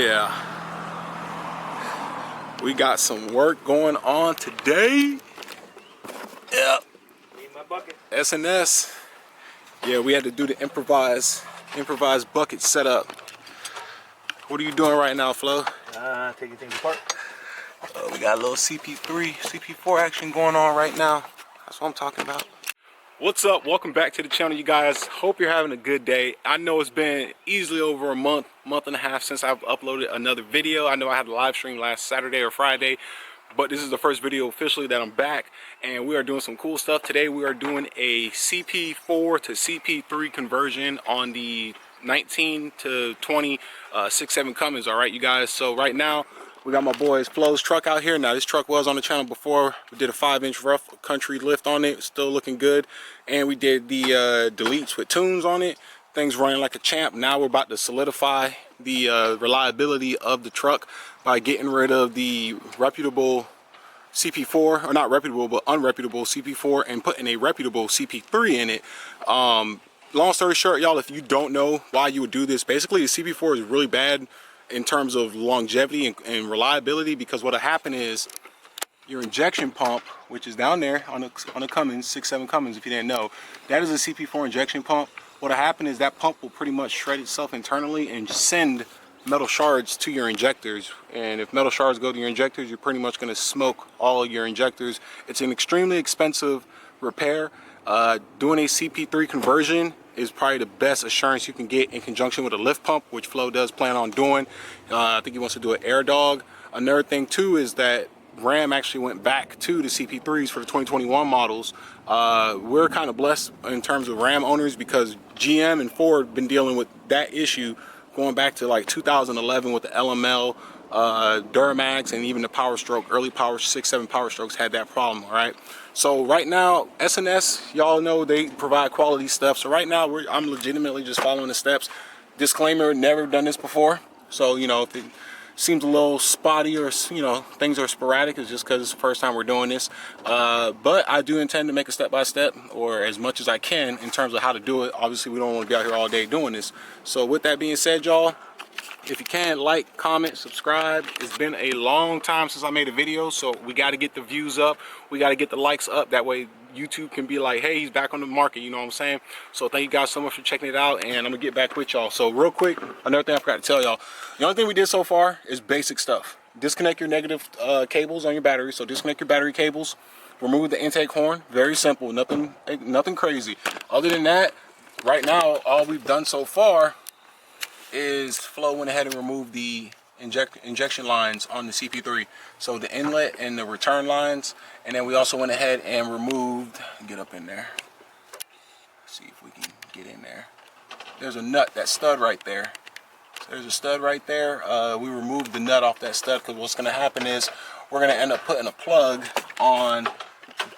Yeah, we got some work going on today. Yep. Need my bucket. S&S. Yeah, we had to do the improvised bucket setup. What are you doing right now, Flo? Taking things apart. We got a little CP3, CP4 action going on right now. That's what I'm talking about. What's up? Welcome back to the channel, you guys. Hope you're having a good day. I know it's been easily over a month and a half since I've uploaded another video. I know I had a live stream last Saturday or Friday, but this is the first video officially that I'm back, and we are doing some cool stuff. Today we are doing a CP4 to CP3 conversion on the 19 to 20 6.7 Cummins. All right, you guys. So right now we got my boy's Flo's truck out here. Now this truck was on the channel before. We did a 5-inch rough country lift on it, still looking good. And we did the deletes with tunes on it. Things running like a champ. Now we're about to solidify the reliability of the truck by getting rid of the reputable CP4, or not reputable, but unreputable CP4, and putting a reputable CP3 in it. Long story short, y'all, if you don't know why you would do this, basically the CP4 is really bad in terms of longevity and reliability, because what'll happen is your injection pump, which is down there on a Cummins, 6.7 Cummins, if you didn't know, that is a CP4 injection pump. What'll happen is that pump will pretty much shred itself internally and send metal shards to your injectors. And if metal shards go to your injectors, you're pretty much going to smoke all of your injectors. It's an extremely expensive repair. Doing a CP3 conversion is probably the best assurance you can get in conjunction with a lift pump, which Flo does plan on doing. I think he wants to do an air dog. Another thing too is that Ram actually went back to the CP3s for the 2021 models. We're kind of blessed in terms of Ram owners, because GM and Ford have been dealing with that issue going back to like 2011 with the LML, Duramax, and even the Power Stroke. Early Power 6.7 Power Strokes had that problem. All right, so right now S&S, y'all know they provide quality stuff. So right now I'm legitimately just following the steps. Disclaimer: never done this before, so you know if it seems a little spotty or things are sporadic, it's just because it's the first time we're doing this. But I do intend to make a step-by-step, or as much as I can, in terms of how to do it. Obviously we don't want to be out here all day doing this. So with that being said, y'all, if you can, like, comment, subscribe. It's been a long time since I made a video, so we got to get the views up, we got to get the likes up. That way YouTube can be like, hey, he's back on the market, you know what I'm saying? So thank you guys so much for checking it out, and I'm gonna get back with y'all. So real quick, another thing I forgot to tell y'all, the only thing we did so far is basic stuff. Disconnect your negative cables on your battery. So disconnect your battery cables, remove the intake horn. Very simple, nothing crazy. Other than that, right now all we've done so far is Flo went ahead and removed the injection lines on the CP3, so the inlet and the return lines. And then we also went ahead and removed, get up in there, see if we can get in there. There's a nut, that stud right there. There's a stud right there. We removed the nut off that stud, because what's going to happen is we're going to end up putting a plug on,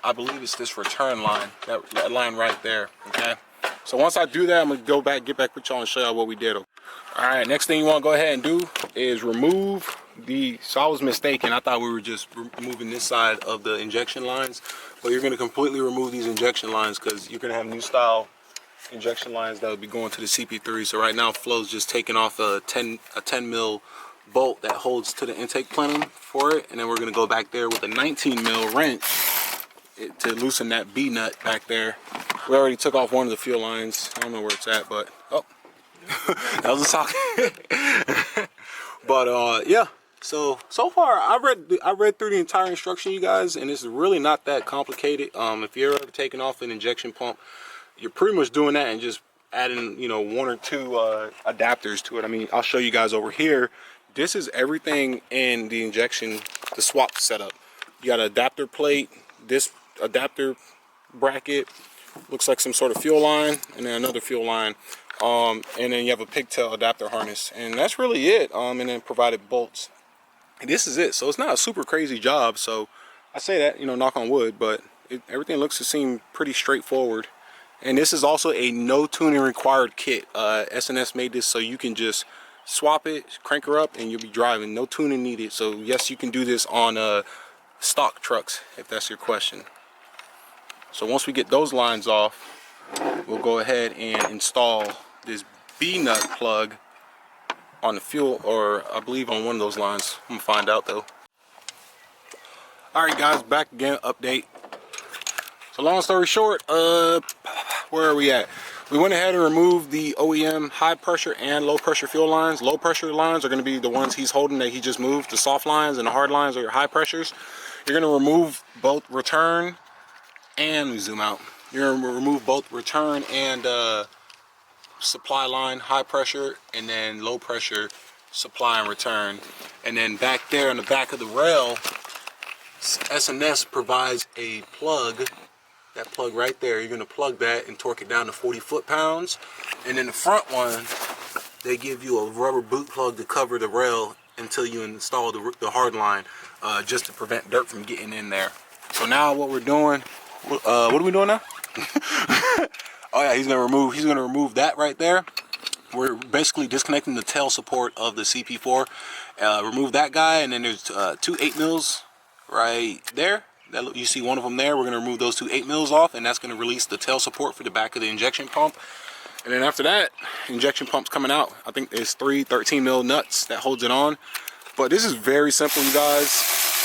I believe it's this return line, that line right there. Okay, so once I do that, I'm going to get back with y'all and show y'all what we did. All right, next thing you want to go ahead and do is remove the, so I was mistaken, I thought we were just removing this side of the injection lines, but you're going to completely remove these injection lines, because you're going to have new style injection lines that will be going to the CP3. So right now Flo's just taking off a 10 mil bolt that holds to the intake plenum for it, and then we're going to go back there with a 19 mil wrench to loosen that B nut back there. We already took off one of the fuel lines. I don't know where it's at, but oh, that was a socket. But yeah, so far I read through the entire instruction, you guys, and it's really not that complicated. If you're ever taking off an injection pump, you're pretty much doing that and just adding, you know, 1 or 2 adapters to it. I mean, I'll show you guys over here. This is everything in the the swap setup. You got an adapter plate, this adapter bracket, looks like some sort of fuel line, and then another fuel line, and then you have a pigtail adapter harness, and that's really it. And then provided bolts, and this is it. So it's not a super crazy job, so I say that, you know, knock on wood, but everything looks to seem pretty straightforward. And this is also a no tuning required kit. S&S made this so you can just swap it, crank her up, and you'll be driving, no tuning needed. So yes, you can do this on stock trucks, if that's your question. So once we get those lines off, we'll go ahead and install this B nut plug on the fuel, or I believe on one of those lines. I'm gonna find out though. All right, guys, back again. Update. So long story short, where are we at? We went ahead and removed the OEM high pressure and low pressure fuel lines. Low pressure lines are going to be the ones he's holding that he just moved. The soft lines and the hard lines are your high pressures. You're going to remove both return and, let me zoom out. You're going to remove both return and supply line, high pressure, and then low pressure supply and return. And then back there on the back of the rail, S&S provides a plug. That plug right there, you're going to plug that and torque it down to 40 foot-pounds. And then the front one, they give you a rubber boot plug to cover the rail until you install the hard line, just to prevent dirt from getting in there. So now what we're doing, what are we doing now? Oh yeah, he's going to remove that right there. We're basically disconnecting the tail support of the CP4. Remove that guy, and then there's 2 8-mils right there. You see one of them there. We're going to remove those 2 8-mils off, and that's going to release the tail support for the back of the injection pump. And then after that, injection pump's coming out. I think it's 3 13-mil nuts that holds it on. But this is very simple, you guys.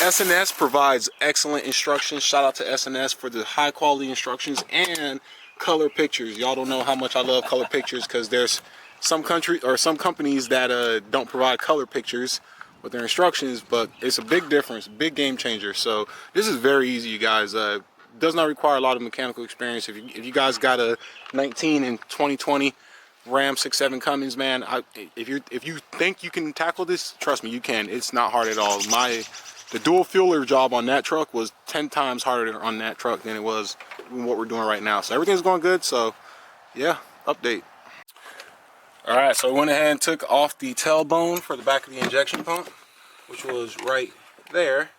S&S provides excellent instructions. Shout out to S&S for the high quality instructions and color pictures. Y'all don't know how much I love color pictures, because there's some companies that don't provide color pictures with their instructions, but it's a big difference, big game changer. So this is very easy, you guys. Does not require a lot of mechanical experience. If you guys got a 19 and 2020 Ram 6.7 Cummins, man, if you think you can tackle this, trust me, you can. It's not hard at all. The dual fueler job on that truck was 10 times harder on that truck than it was what we're doing right now. So everything's going good. So yeah, update. All right, so we went ahead and took off the tailbone for the back of the injection pump, which was right there.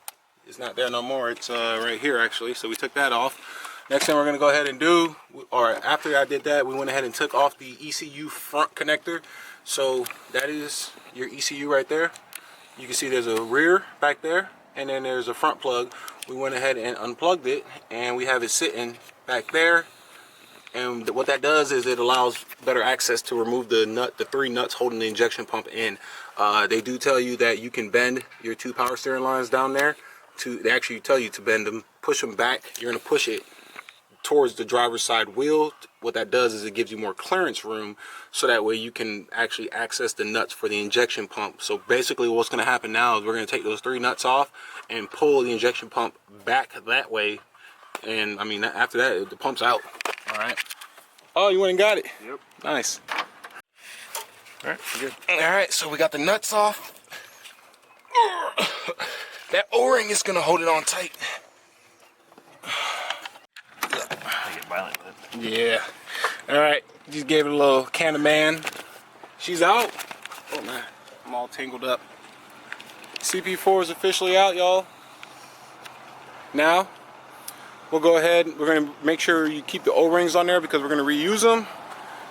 It's not there no more. It's right here actually. So we took that off. Next thing we're gonna go ahead and do, or after I did that, we went ahead and took off the ECU front connector. So that is your ECU right there. You can see there's a rear back there, and then there's a front plug. We went ahead and unplugged it, and we have it sitting back there. And what that does is it allows better access to remove the 3 nuts holding the injection pump in. They do tell you that you can bend your 2 power steering lines down there. They actually tell you to bend them, push them back. You're going to push it towards the driver's side wheel. What that does is it gives you more clearance room, so that way you can actually access the nuts for the injection pump. So basically what's going to happen now is we're going to take those 3 nuts off and pull the injection pump back that way. And I mean, after that, the pump's out. All right. Oh, you went and got it? Yep. Nice. All right, good. All right, so we got the nuts off. That O-ring is gonna hold it on tight. I get violent with it. Yeah. All right, just gave it a little can of man. She's out. Oh man, I'm all tangled up. CP4 is officially out, y'all. Now, we'll go ahead, we're gonna make sure you keep the O-rings on there because we're gonna reuse them.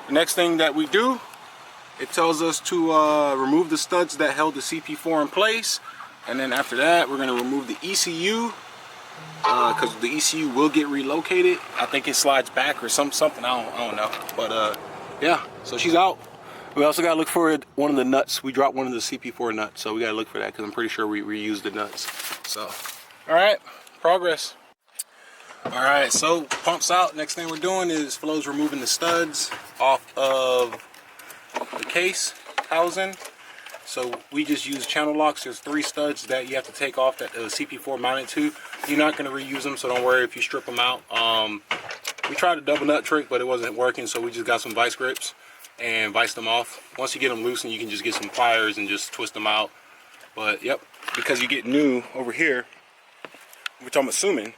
The next thing that we do, it tells us to remove the studs that held the CP4 in place. And then after that, we're gonna remove the ECU, because the ECU will get relocated. I think it slides back or something, I don't know. But yeah, so she's out. We also gotta look for one of the nuts. We dropped one of the CP4 nuts, so we gotta look for that because I'm pretty sure we reused the nuts. So, all right, progress. All right, so pump's out. Next thing we're doing is Flo's removing the studs off of the case housing. So we just use channel locks. There's 3 studs that you have to take off that the CP4 mounted to. You're not going to reuse them, so don't worry if you strip them out. We tried a double nut trick, but it wasn't working, so we just got some vice grips and vice them off. Once you get them loosened, you can just get some pliers and just twist them out. But yep, because you get new over here, which I'm assuming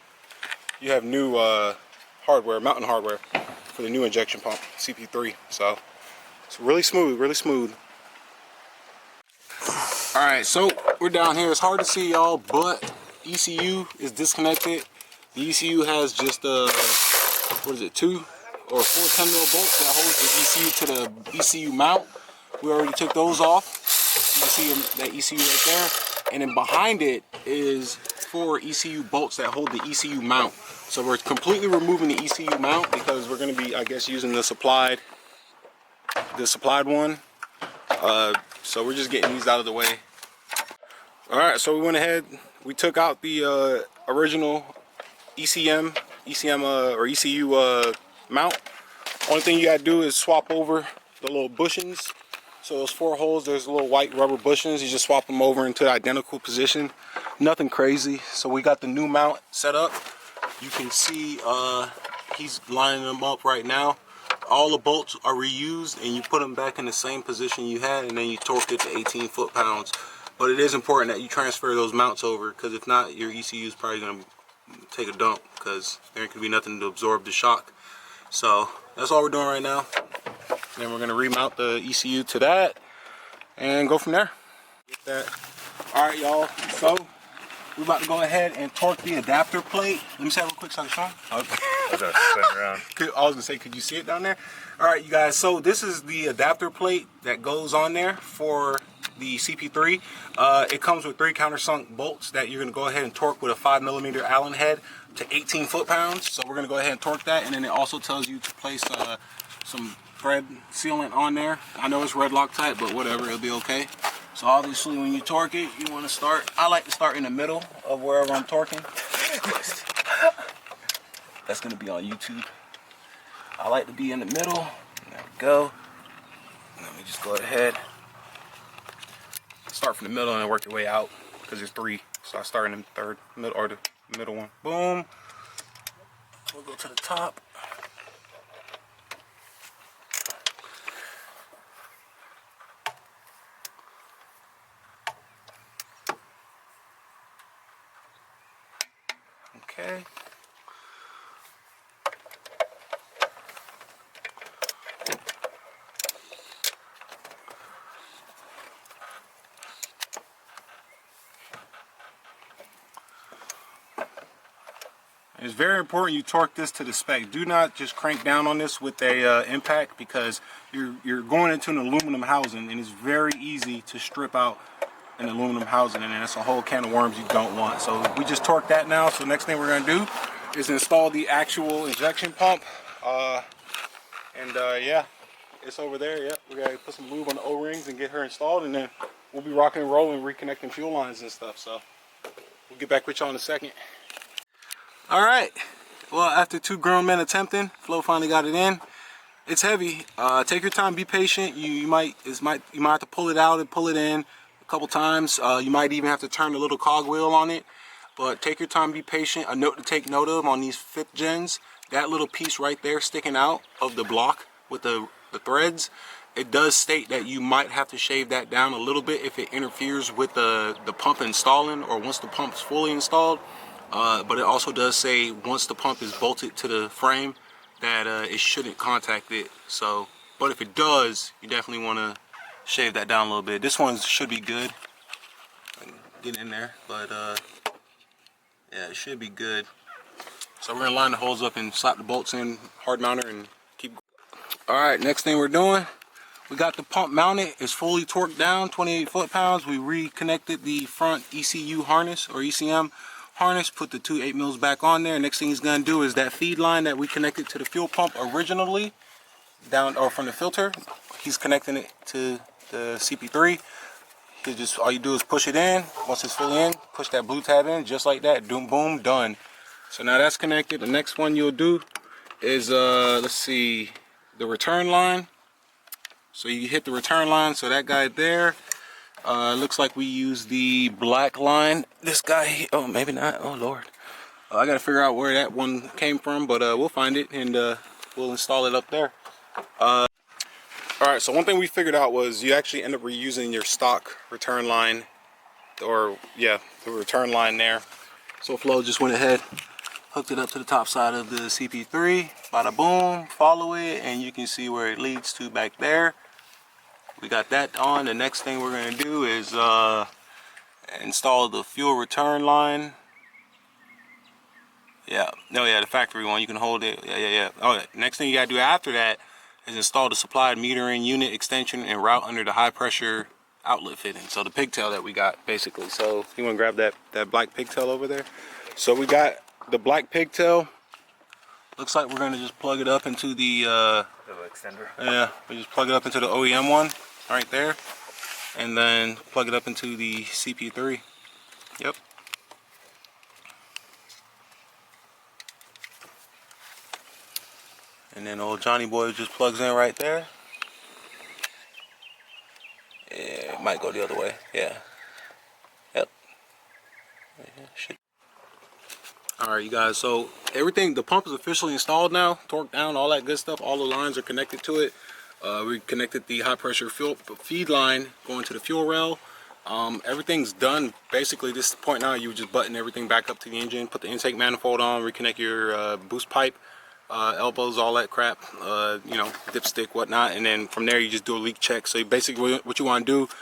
you have new hardware, mountain hardware for the new injection pump, CP3. So it's really smooth, really smooth. All right, so we're down here. It's hard to see, y'all, but ECU is disconnected. The ECU has just what is it, 2 or 4 10-mil bolts that holds the ECU to the ECU mount. We already took those off. You can see that ECU right there, and then behind it is 4 ECU bolts that hold the ECU mount. So we're completely removing the ECU mount because we're going to be, I guess, using the supplied one. So we're just getting these out of the way. All right, so we went ahead, we took out the original ECU mount. Only thing you gotta do is swap over the little bushings. So those 4 holes, there's little white rubber bushings. You just swap them over into the identical position. Nothing crazy. So we got the new mount set up. You can see he's lining them up right now. All the bolts are reused, and you put them back in the same position you had, and then you torque it to 18 foot-pounds. But it is important that you transfer those mounts over, because if not, your ECU is probably going to take a dump, because there could be nothing to absorb the shock. So that's all we're doing right now. Then we're going to remount the ECU to that and go from there. Get that. All right, y'all. So we're about to go ahead and torque the adapter plate. Let me say it real quick so I can show them. Okay. I was going to say, could you see it down there? All right, you guys. So this is the adapter plate that goes on there for the CP3. It comes with 3 countersunk bolts that you're going to go ahead and torque with a 5mm Allen head to 18 foot-pounds. So we're going to go ahead and torque that, and then it also tells you to place some thread sealant on there. I know it's red Loctite, but whatever, it'll be okay. So obviously when you torque it, you want to start, I like to start in the middle of wherever I'm torquing. That's going to be on YouTube. I like to be in the middle. There we go. Let me just go ahead. Start from the middle and work your way out, because there's 3. So I start in the third, middle, or the middle one. Boom. We'll go to the top. Okay. It's very important you torque this to the spec. Do not just crank down on this with a impact, because you're going into an aluminum housing, and it's very easy to strip out an aluminum housing, and that's a whole can of worms you don't want. So we just torqued that now. So next thing we're going to do is install the actual injection pump. Yeah, it's over there. Yep, we got to put some lube on the O-rings and get her installed, and then we'll be rocking and rolling, reconnecting fuel lines and stuff. So we'll get back with y'all in a second. All right, well, after 2 grown men attempting, Flo finally got it in. It's heavy. Take your time, be patient. You might have to pull it out and pull it in a couple times. You might even have to turn the little cogwheel on it. But take your time, be patient. A note to take note of on these 5th gens, that little piece right there sticking out of the block with the threads, it does state that you might have to shave that down a little bit if it interferes with the pump installing, or once the pump's fully installed. But it also does say once the pump is bolted to the frame that it shouldn't contact it. So, but if it does, you definitely want to shave that down a little bit. This one should be good. Get in there, but yeah, it should be good. So we're gonna line the holes up and slap the bolts in, hard mounter, and keep going. All right, next thing we're doing, we got the pump mounted. It's fully torqued down, 28 foot-pounds. We reconnected the front ECU harness, or ECM harness, put the 2 8mm back on there. Next thing he's gonna do is that feed line that we connected to the fuel pump originally, down or from the filter, he's connecting it to the CP3. All you do is push it in. Once it's fully in, push that blue tab in, just like that. Boom, boom, done. So now that's connected. The next one you'll do is let's see, the return line. So you hit the return line. So that guy there. Looks like we use the black line. This guy, oh, maybe not. Oh, Lord. I got to figure out where that one came from, but we'll find it, and we'll install it up there. Alright, so one thing we figured out was you actually end up reusing your stock return line, or yeah, the return line there. So Flo just went ahead, hooked it up to the top side of the CP3, bada boom, follow it, and you can see where it leads to back there. We got that on. The next thing we're going to do is install the fuel return line. Yeah, no, yeah, the factory one, you can hold it. Yeah. Oh, next thing you got to do after that is install the supplied metering unit extension and route under the high pressure outlet fitting. So the pigtail that we got, basically. So you want to grab that black pigtail over there. So we got the black pigtail. Looks like we're going to just plug it up into the extender. Yeah, we just plug it up into the OEM one right there. and then plug it up into the CP3. Yep. And then old Johnny boy just plugs in right there. Yeah, it might go the other way. Yeah. Yep. Yeah, shit. Alright, you guys, so everything, the pump is officially installed now, torqued down, all that good stuff. All the lines are connected to it. We connected the high pressure fuel feed line going to the fuel rail. Everything's done. Basically, this point now, you just button everything back up to the engine, put the intake manifold on, reconnect your boost pipe, elbows, all that crap, you know, dipstick, whatnot, and then from there you just do a leak check. So basically what you want to do,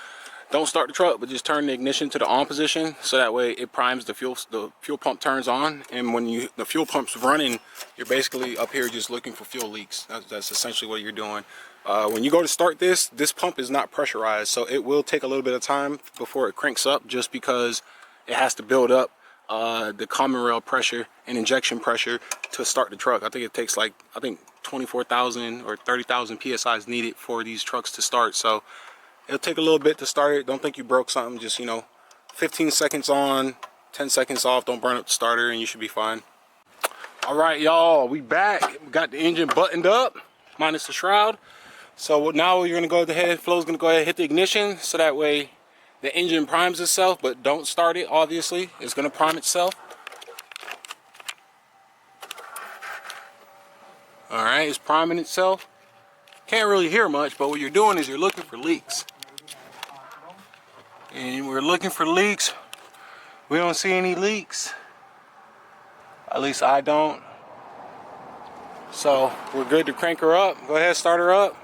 don't start the truck, but just turn the ignition to the on position, so that way it primes the fuel pump turns on, and when the fuel pump's running, you're basically up here just looking for fuel leaks. That's essentially what you're doing. When you go to start this pump is not pressurized, so it will take a little bit of time before it cranks up, just because it has to build up the common rail pressure and injection pressure to start the truck. I think it takes like, 24,000 or 30,000 psi is needed for these trucks to start, so it'll take a little bit to start it. Don't think you broke something. Just, you know, 15 seconds on, 10 seconds off. Don't burn up the starter, and you should be fine. All right, y'all, we back. We got the engine buttoned up, minus the shroud. So now you're gonna go ahead. Flo's gonna go ahead and hit the ignition, so that way the engine primes itself. But don't start it. Obviously, it's gonna prime itself. All right, it's priming itself. Can't really hear much, but what you're doing is you're looking for leaks. And we're looking for leaks. We don't see any leaks. At least I don't. So we're good to crank her up. Go ahead, start her up.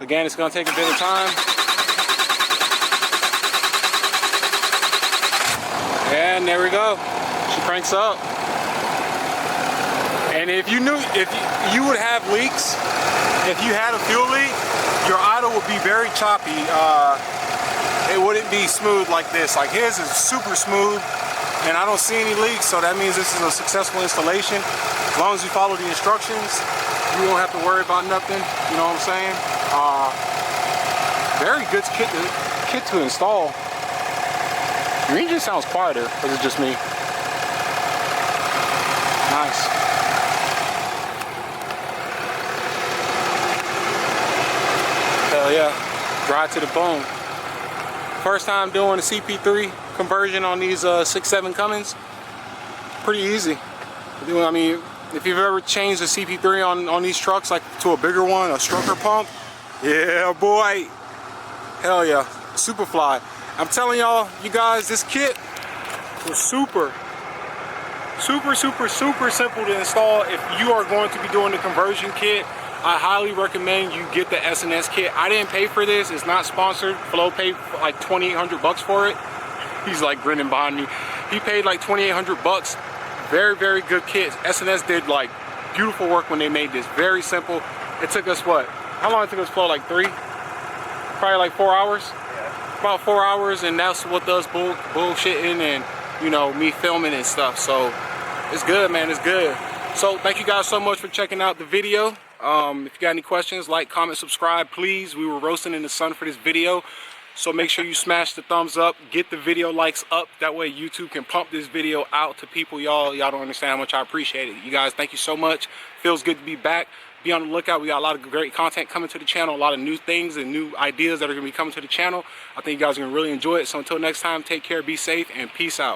Again, it's gonna take a bit of time. And there we go. She cranks up. And if you knew, if you would have leaks, if you had a fuel leak, your idle would be very choppy. It wouldn't be smooth like this. Like his is super smooth, and I don't see any leaks, so that means this is a successful installation. As long as you follow the instructions, you won't have to worry about nothing. You know what I'm saying? Very good kit to install. Your engine sounds quieter, or is it just me? Nice. Hell yeah, dry to the bone. First time doing a CP3 conversion on these 6.7 Cummins. Pretty easy. I mean, if you've ever changed a CP3 on these trucks, like to a bigger one, a stroker pump, yeah boy, hell yeah, Superfly. I'm telling y'all, you guys, this kit was super simple to install. If you are going to be doing the conversion kit, I highly recommend you get the S&S kit. I didn't pay for this. It's not sponsored. Flo paid like $2,800 for it. He's like grinning behind me. He paid like $2,800. Very, very good kit. S&S did like beautiful work when they made this. Very simple. It took us what? How long it took us, Flo? Like 3? Probably like 4 hours? Yeah. About 4 hours, and that's what does bullshitting and, you know, me filming and stuff. So it's good, man. It's good. So thank you guys so much for checking out the video. If you got any questions, like, comment, subscribe, please. We were roasting in the sun for this video, so make sure you smash the thumbs up, get the video likes up. That way YouTube can pump this video out to people. Y'all don't understand how much I appreciate it. You guys, thank you so much. Feels good to be back. Be on the lookout. We got a lot of great content coming to the channel, a lot of new things and new ideas that are going to be coming to the channel. I think you guys are going to really enjoy it. So until next time, take care, be safe, and peace out.